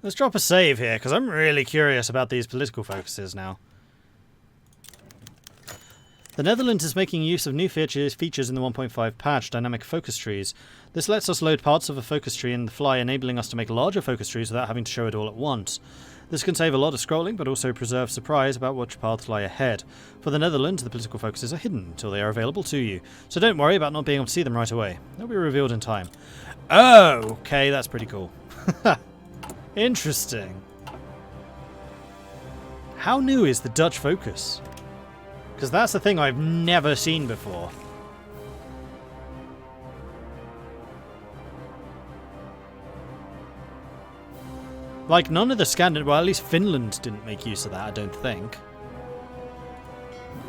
Let's drop a save here, because I'm really curious about these political focuses now. The Netherlands is making use of new features in the 1.5 patch, dynamic focus trees. This lets us load parts of a focus tree in the fly, enabling us to make larger focus trees without having to show it all at once. This can save a lot of scrolling, but also preserve surprise about which paths lie ahead. For the Netherlands, the political focuses are hidden until they are available to you, so don't worry about not being able to see them right away. They'll be revealed in time. Oh, okay, that's pretty cool. Interesting. How new is the Dutch focus? Because that's the thing I've never seen before. Like, none of the Scandinavian... Well, at least Finland didn't make use of that, I don't think.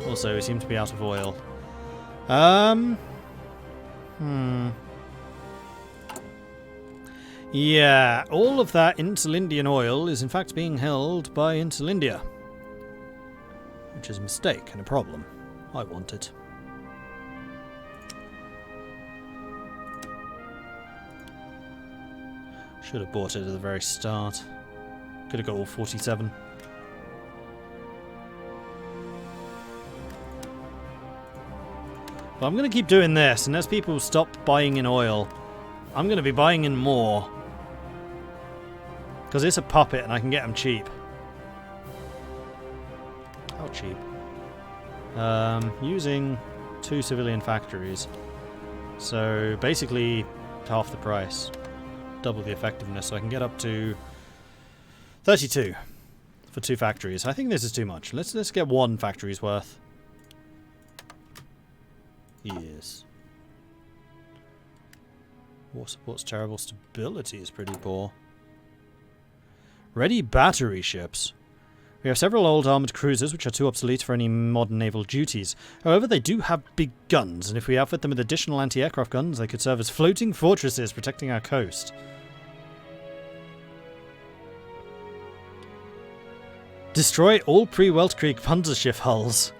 Also, we seem to be out of oil. Yeah, all of that Interlindian oil is in fact being held by Interlindia. Which is a mistake and a problem. I want it. Should have bought it at the very start. Could have got all 47. But I'm going to keep doing this, and as people stop buying in oil, I'm going to be buying in more. Because it's a puppet and I can get them cheap. How cheap? Using 2 civilian factories. So basically half the price. Double the effectiveness, so I can get up to 32 for 2 factories. I think this is too much. Let's get 1 factory's worth. Yes. War support's terrible. Stability is pretty poor. Ready battery ships. We have several old armoured cruisers which are too obsolete for any modern naval duties. However, they do have big guns, and if we outfit them with additional anti-aircraft guns, they could serve as floating fortresses protecting our coast. Destroy all pre-Weltkrieg Panzerschiff hulls.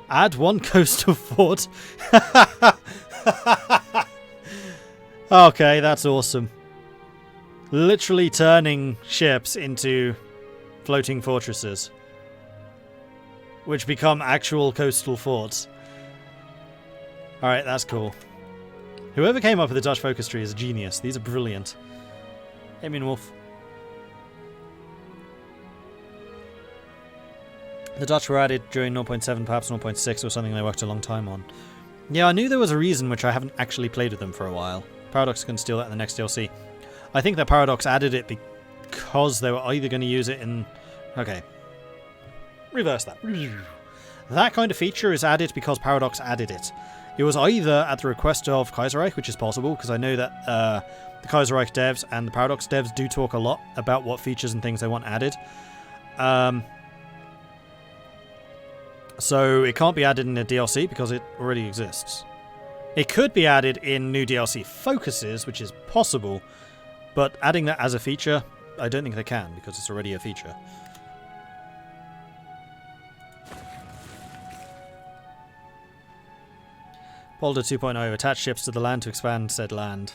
Add 1 coastal fort. Okay, that's awesome. Literally turning ships into floating fortresses, which become actual coastal forts. Alright, that's cool. Whoever came up with the Dutch focus tree is a genius. These are brilliant. Hey, Mean Wolf. The Dutch were added during 0.7, perhaps 0.6, or something they worked a long time on. Yeah, I knew there was a reason, which I haven't actually played with them for a while. Paradox can steal that in the next DLC. I think that Paradox added it because they were either going to use it in... Okay. Reverse that. That kind of feature is added because Paradox added it. It was either at the request of Kaiserreich, which is possible, because I know that the Kaiserreich devs and the Paradox devs do talk a lot about what features and things they want added. So it can't be added in a DLC because it already exists. It could be added in new DLC focuses, which is possible, but adding that as a feature, I don't think they can because it's already a feature. Boulder 2.0, attach ships to the land to expand said land.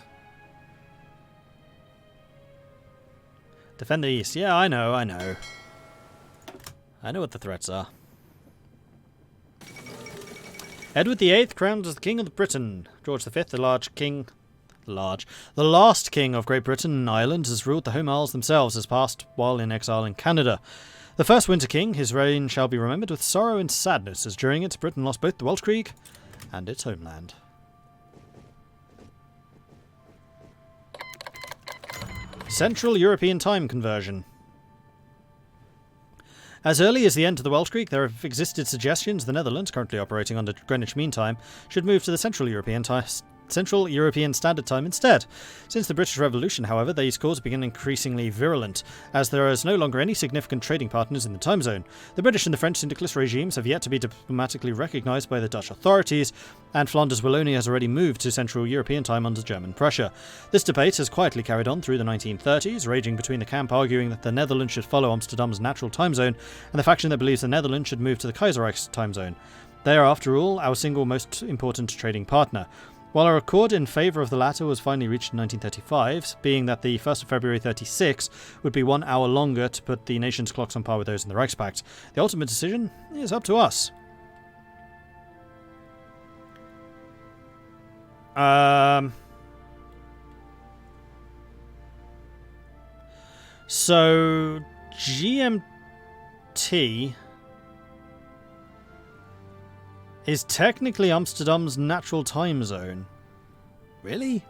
Defend the east. Yeah, I know. I know what the threats are. Edward VIII crowned as the King of Britain. George V, the last king of Great Britain and Ireland, has ruled the home isles themselves, as passed while in exile in Canada. The first Winter King, his reign shall be remembered with sorrow and sadness, as during it Britain lost both the Weltkrieg and its homeland. Central European Time Conversion. As early as the end of the Weltkrieg, there have existed suggestions the Netherlands, currently operating under Greenwich Mean Time, should move to the Central European Standard Time instead. Since the British Revolution, however, these calls begin increasingly virulent, as there is no longer any significant trading partners in the time zone. The British and the French syndicalist regimes have yet to be diplomatically recognised by the Dutch authorities, and Flanders-Wallonia has already moved to Central European Time under German pressure. This debate has quietly carried on through the 1930s, raging between the camp arguing that the Netherlands should follow Amsterdam's natural time zone, and the faction that believes the Netherlands should move to the Kaiserreich's time zone. They are, after all, our single most important trading partner. While a record in favour of the latter was finally reached in 1935, being that the 1st of February 36 would be 1 hour longer to put the nation's clocks on par with those in the Reichspakt. The ultimate decision is up to us. So GMT is technically Amsterdam's natural time zone. Really?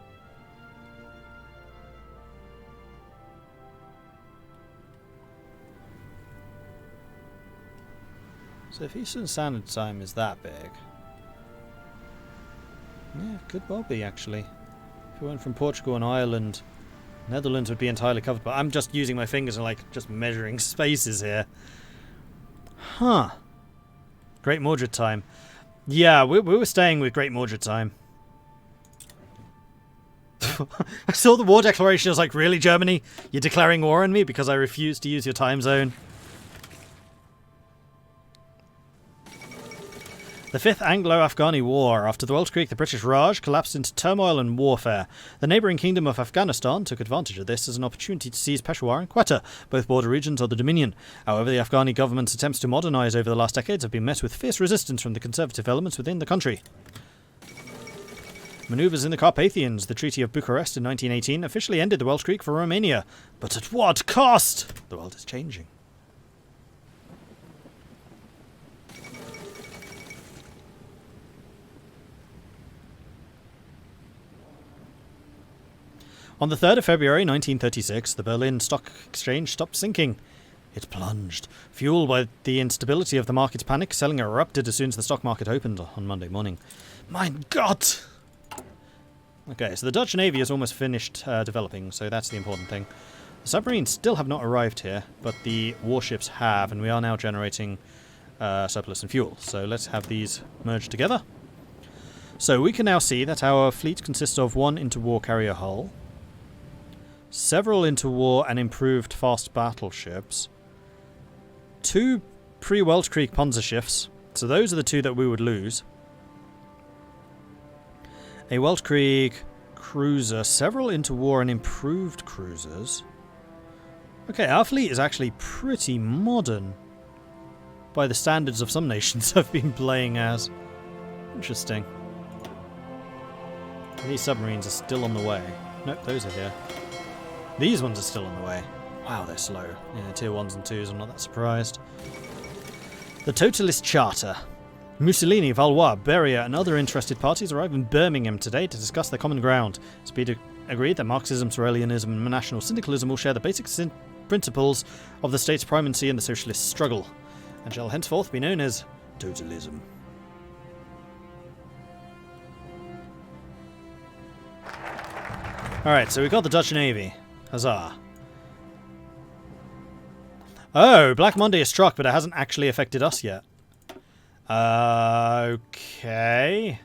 So if Eastern Standard Time is that big... yeah, could well be, actually. If we went from Portugal and Ireland, Netherlands would be entirely covered, but I'm just using my fingers and, like, just measuring spaces here. Huh. Great Mordred time. Yeah, we were staying with Great Mordred time. I saw the war declaration, I was like, really, Germany? You're declaring war on me because I refuse to use your time zone? The Fifth Anglo-Afghani War. After the Welsh Creek, the British Raj collapsed into turmoil and warfare. The neighbouring kingdom of Afghanistan took advantage of this as an opportunity to seize Peshawar and Quetta, both border regions of the Dominion. However, the Afghani government's attempts to modernise over the last decades have been met with fierce resistance from the conservative elements within the country. Manoeuvres in the Carpathians. The Treaty of Bucharest in 1918 officially ended the Welsh Creek for Romania. But at what cost? The world is changing. On the 3rd of February 1936, the Berlin Stock Exchange stopped sinking. It plunged. Fueled by the instability of the market's panic, selling erupted as soon as the stock market opened on Monday morning. Mein Gott! Okay, so the Dutch Navy is almost finished developing, so that's the important thing. The submarines still have not arrived here, but the warships have, and we are now generating surplus and fuel. So let's have these merged together. So we can now see that our fleet consists of 1 interwar carrier hull, several interwar and improved fast battleships, 2 pre-Welsh Creek Panzerschiffs, so those are the 2 that we would lose, a Welsh Creek cruiser, several interwar and improved cruisers. Okay, our fleet is actually pretty modern by the standards of some nations I've been playing as. Interesting. These submarines are still on the way. Nope, those are here. These ones are still on the way. Wow, they're slow. Yeah, tier 1s and 2s, I'm not that surprised. The Totalist Charter. Mussolini, Valois, Beria and other interested parties arrive in Birmingham today to discuss their common ground. It's been agreed that Marxism, Sorelianism and national syndicalism will share the basic principles of the state's primacy in the socialist struggle, and shall henceforth be known as Totalism. Alright, so we got the Dutch Navy. Huzzah. Oh, Black Monday is struck, but it hasn't actually affected us yet. Okay.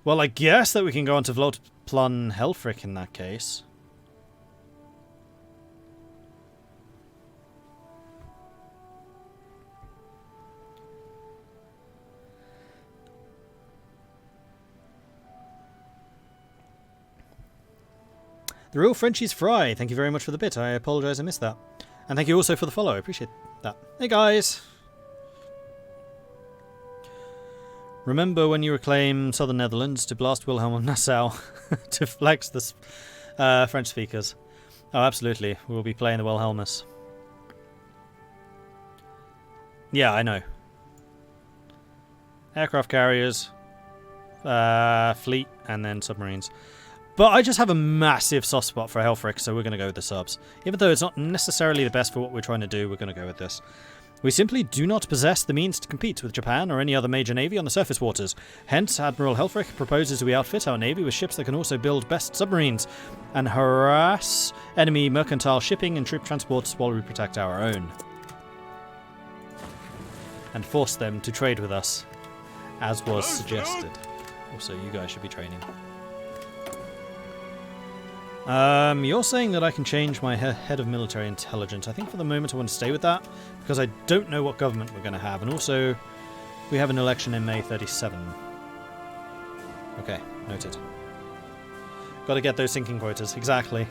Well, I guess that we can go on to Vlotplan Helfrich in that case. The Real Frenchies Fry, thank you very much for the bit. I apologise I missed that. And thank you also for the follow, I appreciate that. Hey guys! Remember when you reclaim Southern Netherlands to blast Wilhelm of Nassau to flex the French speakers? Oh, absolutely. We'll be playing the Wilhelmus. Yeah, I know. Aircraft carriers, fleet, and then submarines. But I just have a massive soft spot for Helfrich, so we're going to go with the subs. Even though it's not necessarily the best for what we're trying to do, we're going to go with this. We simply do not possess the means to compete with Japan or any other major navy on the surface waters. Hence, Admiral Helfrich proposes we outfit our navy with ships that can also build best submarines and harass enemy mercantile shipping and troop transports while we protect our own. And force them to trade with us, as was suggested. Also, you guys should be training. You're saying that I can change my head of military intelligence. I think for the moment I want to stay with that, because I don't know what government we're going to have. And also, we have an election in May 37. Okay, noted. Got to get those sinking quotas, exactly.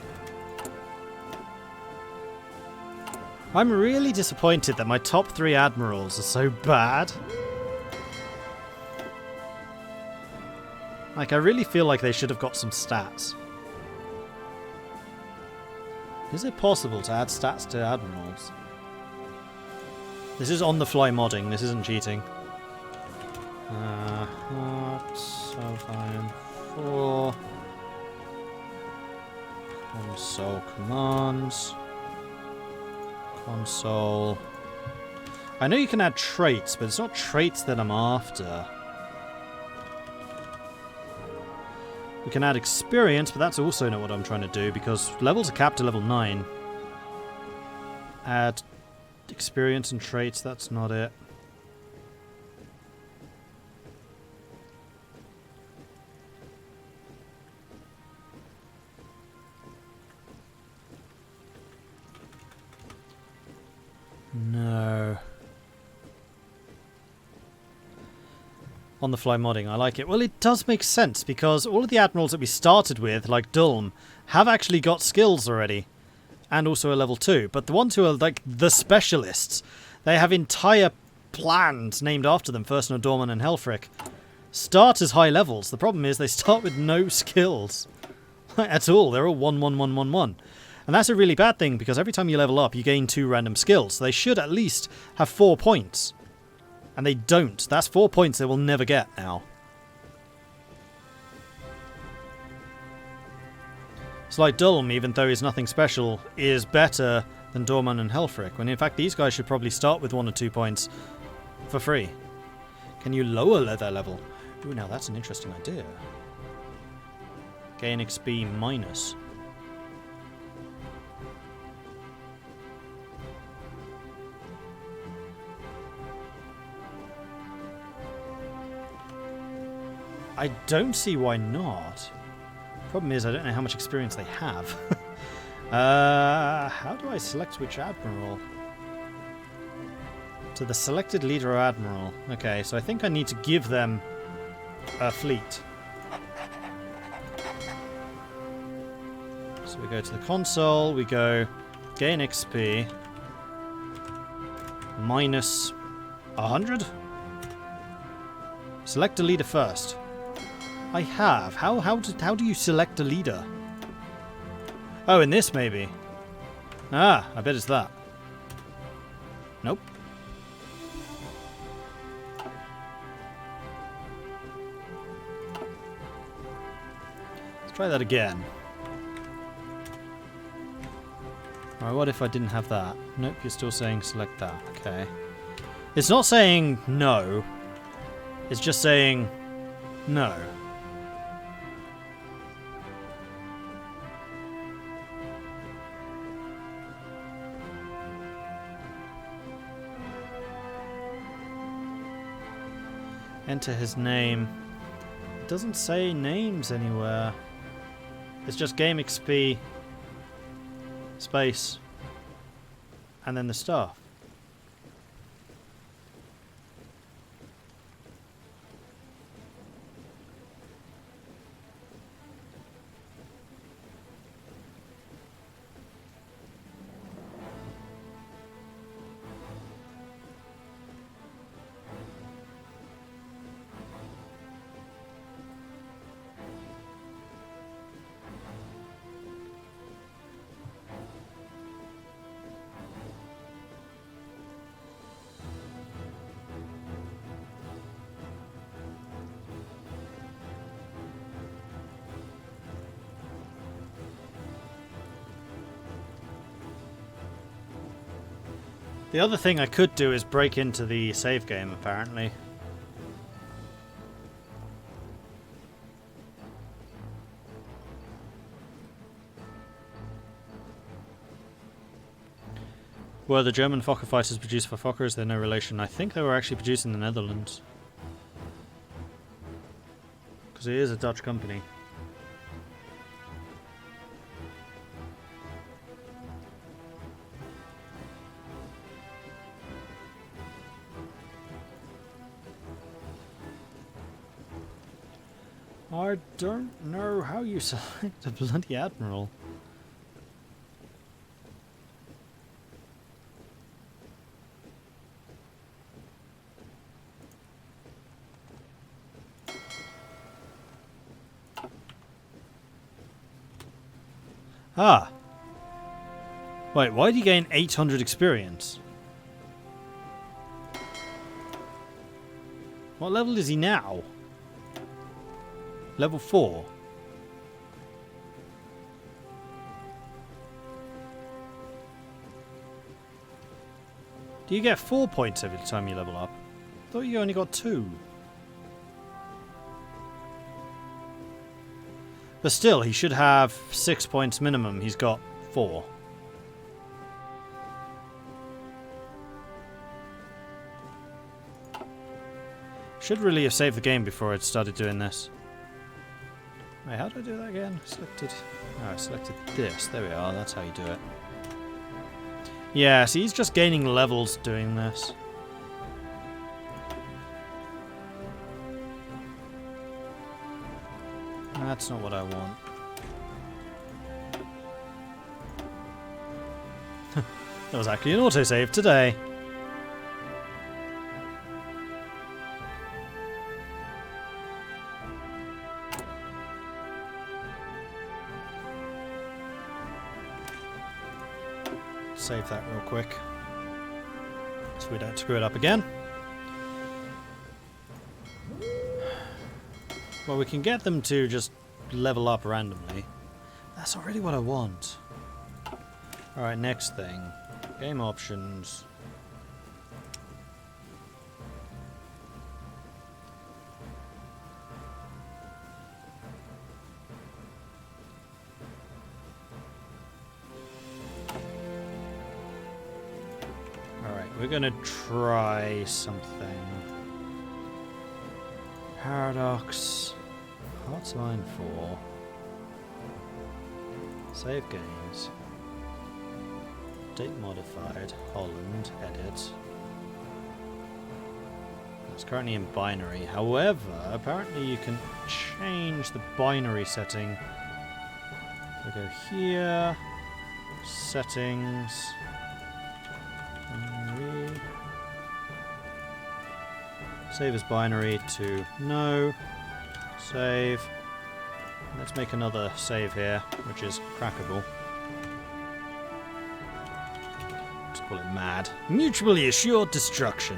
I'm really disappointed that my top 3 admirals are so bad. Like, I really feel like they should have got some stats. Is it possible to add stats to admirals? This is on-the-fly modding, this isn't cheating. What? So 4. Console commands. Console. I know you can add traits, but it's not traits that I'm after. We can add experience, but that's also not what I'm trying to do, because levels are capped to level 9. Add experience and traits, that's not it. No. On the fly modding, I like it. Well, it does make sense, because all of the admirals that we started with, like Dulm, have actually got skills already. And also a level 2. But the ones who are like the specialists, they have entire plans named after them, Fürsten, Dorman and Helfrich. Start as high levels. The problem is they start with no skills. At all. They're all 1, 1, 1, 1, 1. And that's a really bad thing, because every time you level up, you gain 2 random skills. So they should at least have 4 points. And they don't. That's 4 points they will never get now. It's like Dulm, even though he's nothing special, is better than Dorman and Helfrich, when in fact these guys should probably start with 1 or 2 points for free. Can you lower their level? Ooh, now that's an interesting idea. Gain XP minus. I don't see why not. Problem is, I don't know how much experience they have. How do I select which admiral? To the selected leader or admiral. Okay, so I think I need to give them a fleet. So we go to the console, we go gain XP minus 100. Select a leader first. I have. How do you select a leader? Oh, in this maybe. Ah, I bet it's that. Nope. Let's try that again. Alright, what if I didn't have that? Nope, you're still saying select that. Okay. It's not saying no. It's just saying no. Enter his name. It doesn't say names anywhere. It's just game XP space and then the staff. The other thing I could do is break into the save game, apparently. Were the German Fokker fighters produced for Fokker? Is there no relation? I think they were actually produced in the Netherlands. Because it is a Dutch company. I don't know how you select a bloody admiral. Ah. Wait, why did he gain 800 experience? What level is he now? Level 4. Do you get 4 points every time you level up? I thought you only got 2. But still, he should have 6 points minimum. He's got 4. Should really have saved the game before I'd started doing this. Wait, how do I do that again? Selected. Oh, I selected this. There we are. That's how you do it. Yeah, so he's just gaining levels doing this. That's not what I want. That was actually an autosave today. Save that real quick so we don't screw it up again. Well, we can get them to just level up randomly. That's already what I want. Alright, next thing. Game options. Alright, we're gonna try something. Paradox. Hotline 4. Save games. Date modified. Holland. Edit. It's currently in binary. However, apparently you can change the binary setting. We go here. Settings. Binary. Save as binary to no. Save. Let's make another save here, which is crackable. Let's call it mad. Mutually assured destruction.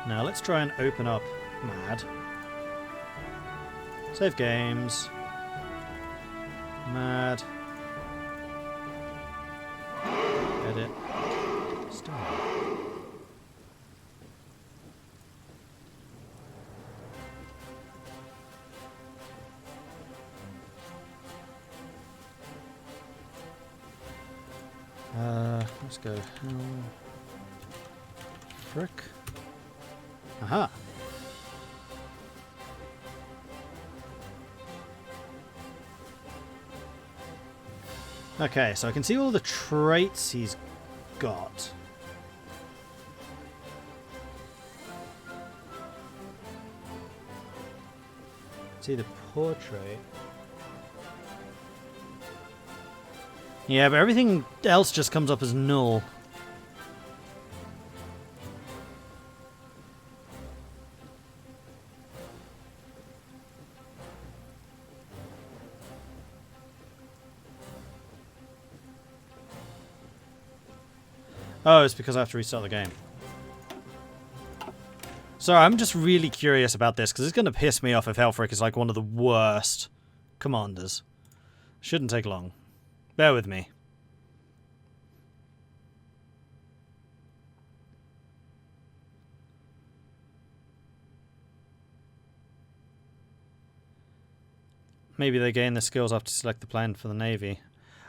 Now let's try and open up mad. Save games. Mad. Edit. Start. Let's go. Frick. Aha. Okay, so I can see all the traits he's got. See the portrait. Yeah, but everything else just comes up as null. Oh, it's because I have to restart the game. Sorry, I'm just really curious about this, because it's going to piss me off if Helfrich is like one of the worst commanders. Shouldn't take long. Bear with me. Maybe they gain the skills after select the plan for the Navy.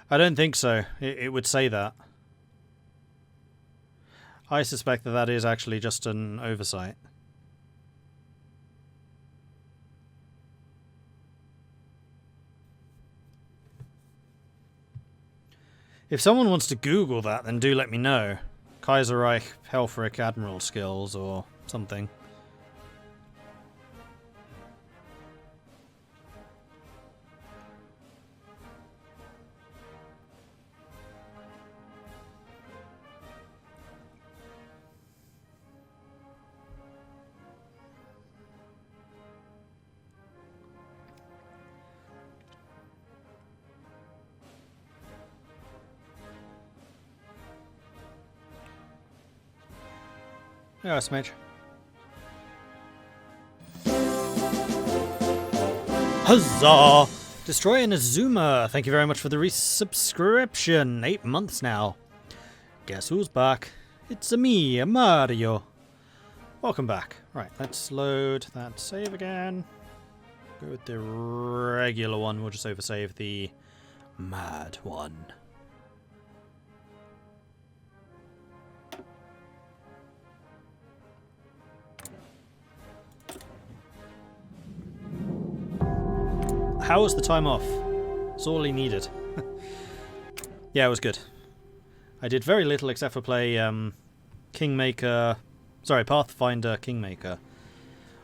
I don't think so. It would say that. I suspect that that is actually just an oversight. If someone wants to Google that, then do let me know. Kaiserreich, Helfrich, Admiral skills, or something. Yeah, smidge. Huzzah! Destroy an Azuma. Thank you very much for the resubscription. 8 months now. Guess who's back? It's me, Mario. Welcome back. Right, let's load that save again. Go with the regular one. We'll just oversave the mad one. How was the time off? It's all he needed. Yeah, it was good. I did very little except for play Kingmaker... Sorry, Pathfinder Kingmaker.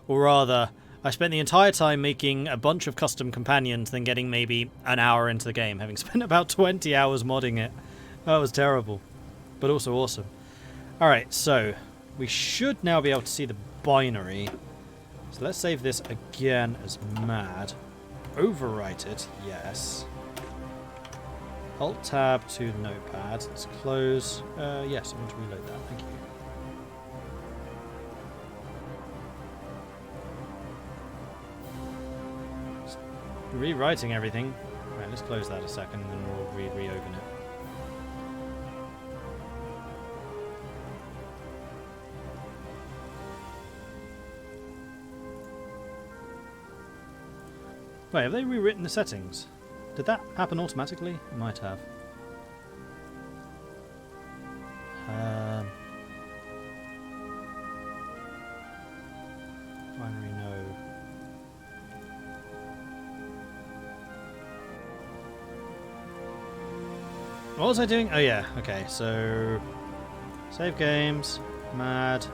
Or rather, I spent the entire time making a bunch of custom companions, then getting maybe an hour into the game, having spent about 20 hours modding it. That was terrible, but also awesome. Alright, so we should now be able to see the binary. So let's save this again as mad. Overwrite it, yes. Alt-tab to notepad. Let's close. Yes, I want to reload that. Thank you. Just rewriting everything. Right, let's close that a second and then we'll reopen it. Wait, have they rewritten the settings? Did that happen automatically? It might have. Binary no. What was I doing? Oh yeah, okay, so save games, mad,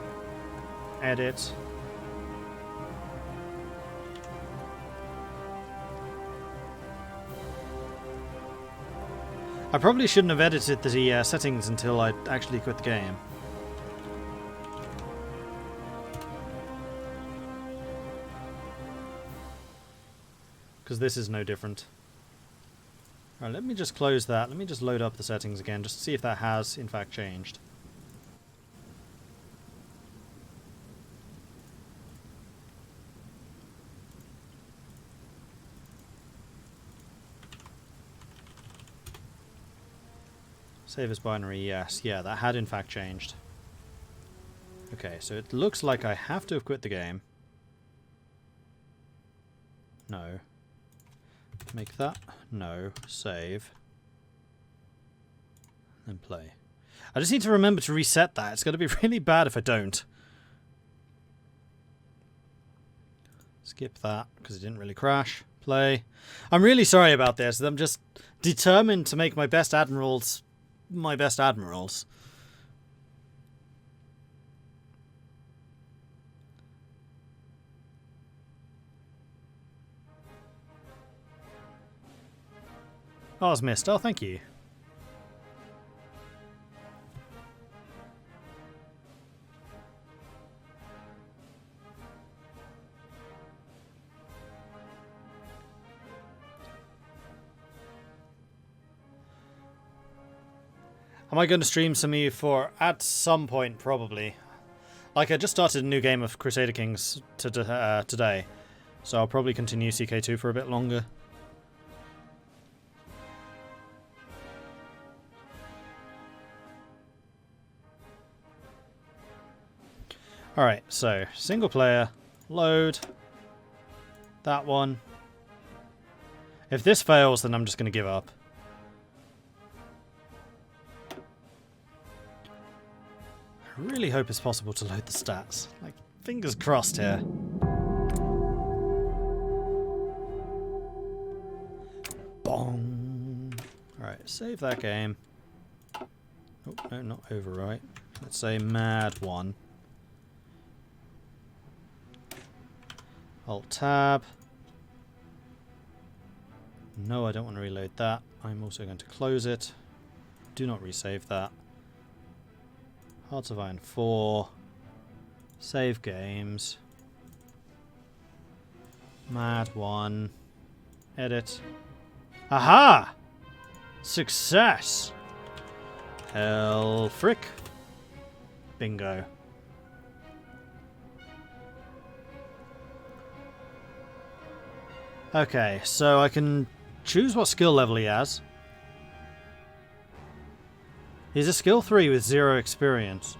edit. I probably shouldn't have edited the settings until I actually quit the game. Because this is no different. Alright, let me just close that. Let me just load up the settings again, just to see if that has, in fact, changed. Save as binary, yes. Yeah, that had in fact changed. Okay, so it looks like I have to have quit the game. No. Make that. No. Save. Then play. I just need to remember to reset that. It's going to be really bad if I don't. Skip that, because it didn't really crash. Play. I'm really sorry about this. I'm just determined to make my best admirals... my best admirals. Oh, I was missed. Oh, thank you. Am I going to stream some EU4? At some point, probably. Like, I just started a new game of Crusader Kings today, so I'll probably continue CK2 for a bit longer. Alright, so, single player, load, that one. If this fails, then I'm just going to give up. I really hope it's possible to load the stats. Like, fingers crossed here. Bong. Alright, save that game. Oh, no, not overwrite. Let's say mad one. Alt-tab. No, I don't want to reload that. I'm also going to close it. Do not resave that. Hearts of Iron 4. Save games. Mad 1. Edit. Aha! Success! Hell frick. Bingo. Okay, so I can choose what skill level he has. He's a skill 3 with 0 experience.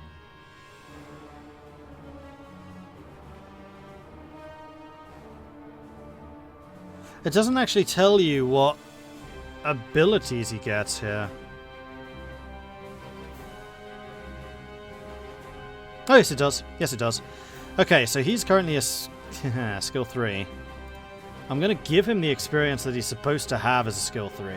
It doesn't actually tell you what abilities he gets here. Oh, yes it does. Yes it does. Okay, so he's currently a skill 3. I'm going to give him the experience that he's supposed to have as a skill 3.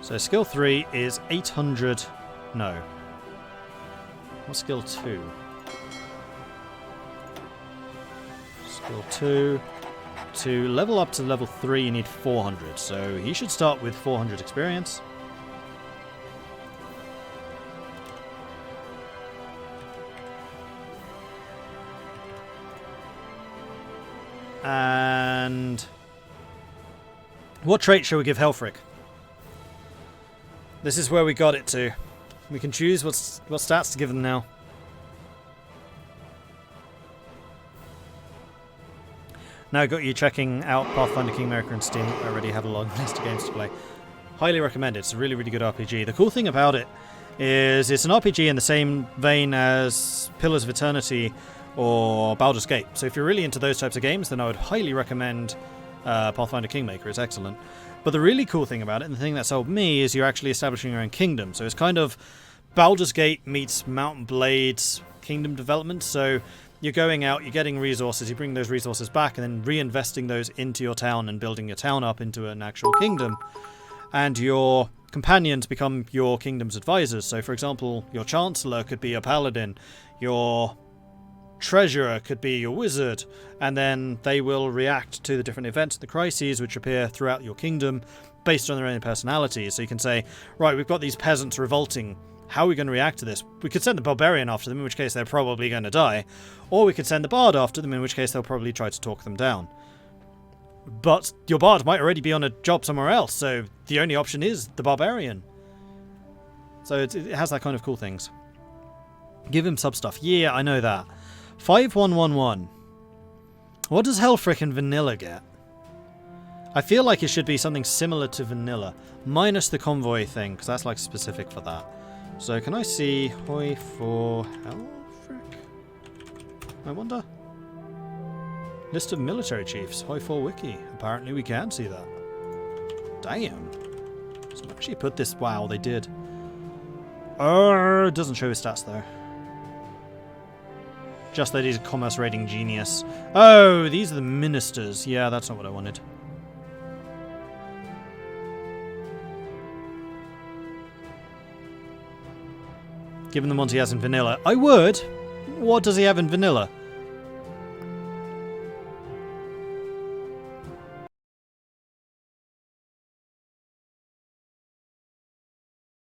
So skill 3 is 800... No. What's skill 2? Skill 2. To level up to level 3 you need 400. So he should start with 400 experience. And what trait shall we give Helfrich? This is where we got it to. We can choose what stats to give them now. Now I got you checking out Pathfinder Kingmaker and Steam. I already have a long list of games to play. Highly recommend it. It's a really, really good RPG. The cool thing about it is it's an RPG in the same vein as Pillars of Eternity or Baldur's Gate. So if you're really into those types of games, then I would highly recommend Pathfinder Kingmaker. It's excellent. But the really cool thing about it, and the thing that sold me, is you're actually establishing your own kingdom. So it's kind of Baldur's Gate meets Mount & Blade's kingdom development. So you're going out, you're getting resources, you bring those resources back, and then reinvesting those into your town and building your town up into an actual kingdom. And your companions become your kingdom's advisors. So, for example, your Chancellor could be a paladin, your Treasurer could be your wizard, and then they will react to the different events, the crises which appear throughout your kingdom based on their own personalities. So you can say, right, we've got these peasants revolting. How are we going to react to this? We could send the barbarian after them, in which case they're probably going to die. Or we could send the bard after them, in which case they'll probably try to talk them down. But your bard might already be on a job somewhere else, so the only option is the barbarian. So it has that kind of cool things. Give him sub stuff. Yeah, I know that. 5111. What does Helfrich and Vanilla get? I feel like it should be something similar to Vanilla, minus the convoy thing, because that's like specific for that. So can I see Hoi for Helfrich? I wonder. List of military chiefs, Hoi for Wiki. Apparently we can see that. Damn. So actually put this. Wow, they did. It doesn't show his stats though. Just that he's a commerce rating genius. Oh, these are the ministers. Yeah, that's not what I wanted. Give him the ones he has in vanilla. I would. What does he have in vanilla?